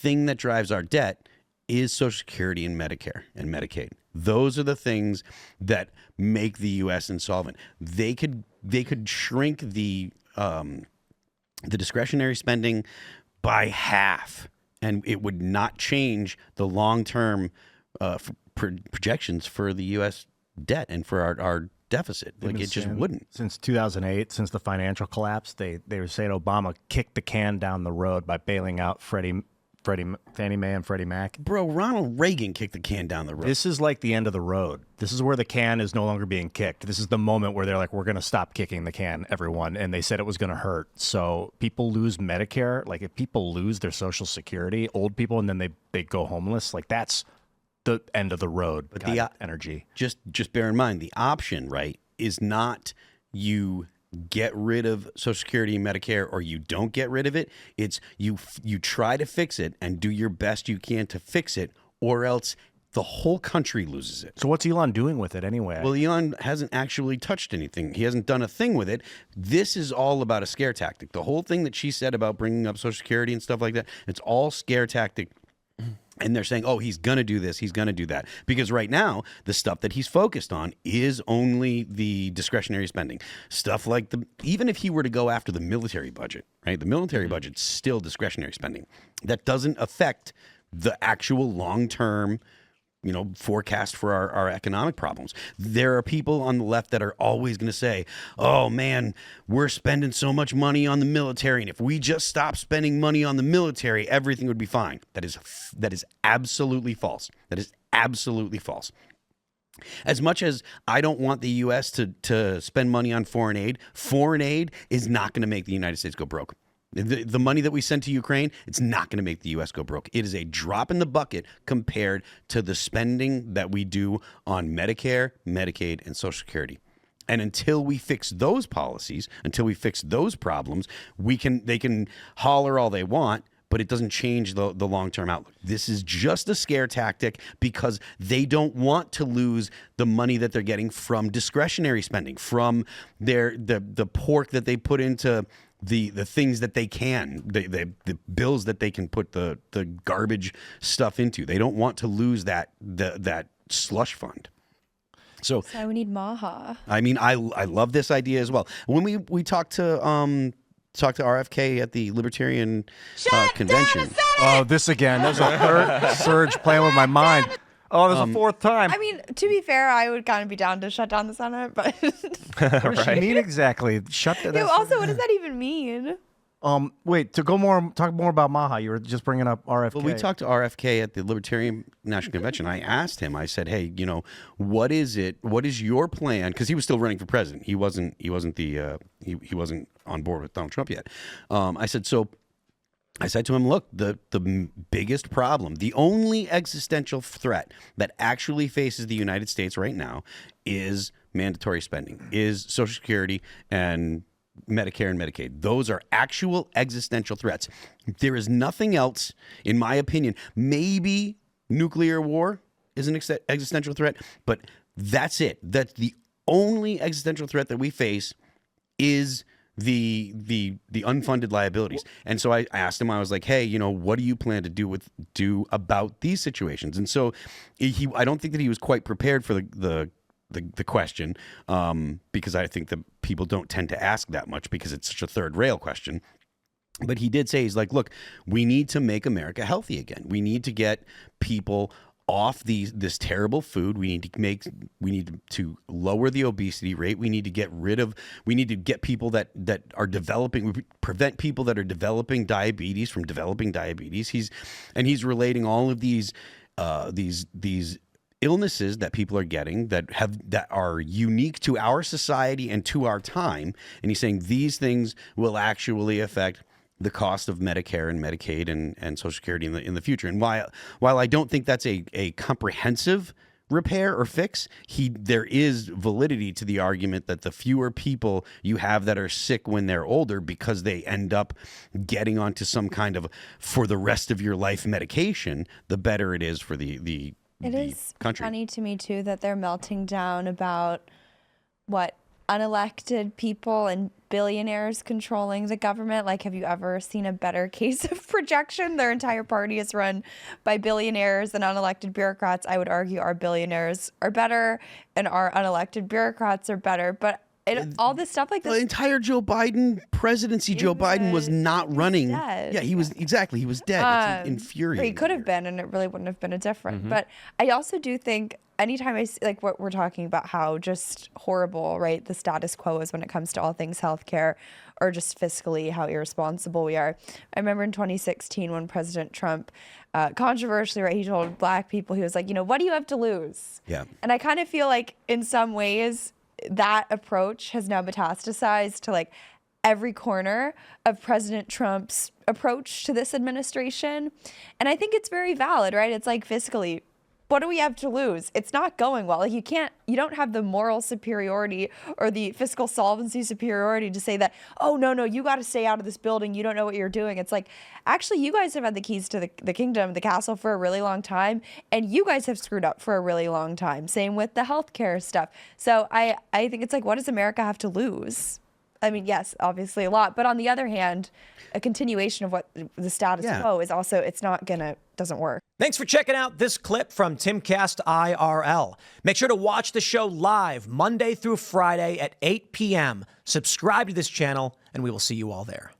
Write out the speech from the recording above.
thing that drives our debt is Social Security and Medicare and Medicaid. Those are the things that make the U.S. insolvent. They could shrink the discretionary spending by half, and it would not change the long-term projections for the U.S. debt and for our deficit. Like, it just wouldn't. Since 2008, since the financial collapse, they were saying Obama kicked the can down the road by bailing out Fannie Mae and Freddie Mac. Bro, Ronald Reagan kicked the can down the road. This is like the end of the road. This is where the can is no longer being kicked. This is the moment where they're like, we're going to stop kicking the can, everyone. And they said it was going to hurt. So people lose Medicare. Like, if people lose their Social Security, old people, and then they go homeless, like, that's the end of the road. But the energy. Just bear in mind, the option, right, is not you get rid of Social Security and Medicare or you don't get rid of it. It's you try to fix it and do your best you can to fix it, or else the whole country loses it. So what's Elon doing with it anyway? Well, Elon hasn't actually touched anything. He hasn't done a thing with it. This is all about a scare tactic. The whole thing that she said about bringing up Social Security and stuff like that, it's all scare tactic. And they're saying, oh, he's going to do this, he's going to do that. Because right now, the stuff that he's focused on is only the discretionary spending. Stuff like even if he were to go after the military budget, right? The military budget's still discretionary spending. That doesn't affect the actual long-term, forecast for our economic problems. There are people on the left that are always going to say, oh man, we're spending so much money on the military, and if we just stop spending money on the military, everything would be fine. That is absolutely false. That is absolutely false. As much as I don't want the U.S. to spend money on foreign aid is not going to make the United States go broke. The money that we send to Ukraine, it's not going to make the U.S. go broke. It is a drop in the bucket compared to the spending that we do on Medicare, Medicaid, and Social Security. And until we fix those policies, until we fix those problems, they can holler all they want, but it doesn't change the long-term outlook. This is just a scare tactic because they don't want to lose the money that they're getting from discretionary spending, from the pork that they put into the things that they can, the bills that they can put the garbage stuff into. They don't want to lose that slush fund. So we need Maha. I mean, I love this idea as well. When we talked to RFK at the Libertarian convention. Oh, this again. There's a third surge playing with my mind. Oh, there's a fourth time. I mean, to be fair, I would kind of be down to shut down the Senate, but what does she mean exactly? Shut down. Also, what does that even mean? Wait, talk more about Maha. You were just bringing up RFK. Well, we talked to RFK at the Libertarian National Convention. I asked him. I said, "Hey, what is it? What is your plan?" Because he was still running for president. He wasn't on board with Donald Trump yet. I said to him, look, the biggest problem, the only existential threat that actually faces the United States right now is mandatory spending, is Social Security and Medicare and Medicaid. Those are actual existential threats. There is nothing else, in my opinion. Maybe nuclear war is an existential threat, but that's it. That's the only existential threat that we face is the unfunded liabilities. And so I asked him, I was like, hey, what do you plan to do about these situations? And so I don't think that he was quite prepared for the question, because I think that people don't tend to ask that much because it's such a third rail question. But he did say, he's like, look, we need to make America healthy again. We need to get people off this terrible food. We need to lower the obesity rate. We need to get people that are developing, prevent people that are developing diabetes from developing diabetes. He's relating all of these illnesses that people are getting that are unique to our society and to our time. And he's saying these things will actually affect the cost of Medicare and Medicaid and Social Security in the future. And while I don't think that's a comprehensive repair or fix, there is validity to the argument that the fewer people you have that are sick when they're older because they end up getting onto some kind of for the rest of your life medication, the better it is for the It is country. Funny to me too that they're melting down about what unelected people and billionaires controlling the government. Like, have you ever seen a better case of projection? Their entire party is run by billionaires and unelected bureaucrats. I would argue our billionaires are better and our unelected bureaucrats are better. But all this stuff like this. The entire Joe Biden presidency, Joe Biden was not running. Dead. Yeah, he was exactly. He was dead. It's infuriating. Or he could have been, and it really wouldn't have been a different. But I also do think anytime I see, like, what we're talking about, how just horrible, right, the status quo is when it comes to all things healthcare, or just fiscally how irresponsible we are. I remember in 2016 when President Trump, controversially, right, he told black people, he was like, what do you have to lose? Yeah. And I kind of feel like in some ways that approach has now metastasized to like every corner of President Trump's approach to this administration. And I think it's very valid, right? It's like fiscally, what do we have to lose? It's not going well. Like you don't have the moral superiority or the fiscal solvency superiority to say that, oh, no, you got to stay out of this building. You don't know what you're doing. It's like, actually, you guys have had the keys to the kingdom, the castle for a really long time. And you guys have screwed up for a really long time. Same with the healthcare stuff. So I think it's like, what does America have to lose? I mean, yes, obviously a lot. But on the other hand, a continuation of what the status quo is also, doesn't work. Thanks for checking out this clip from Timcast IRL. Make sure to watch the show live Monday through Friday at 8 p.m. Subscribe to this channel, and we will see you all there.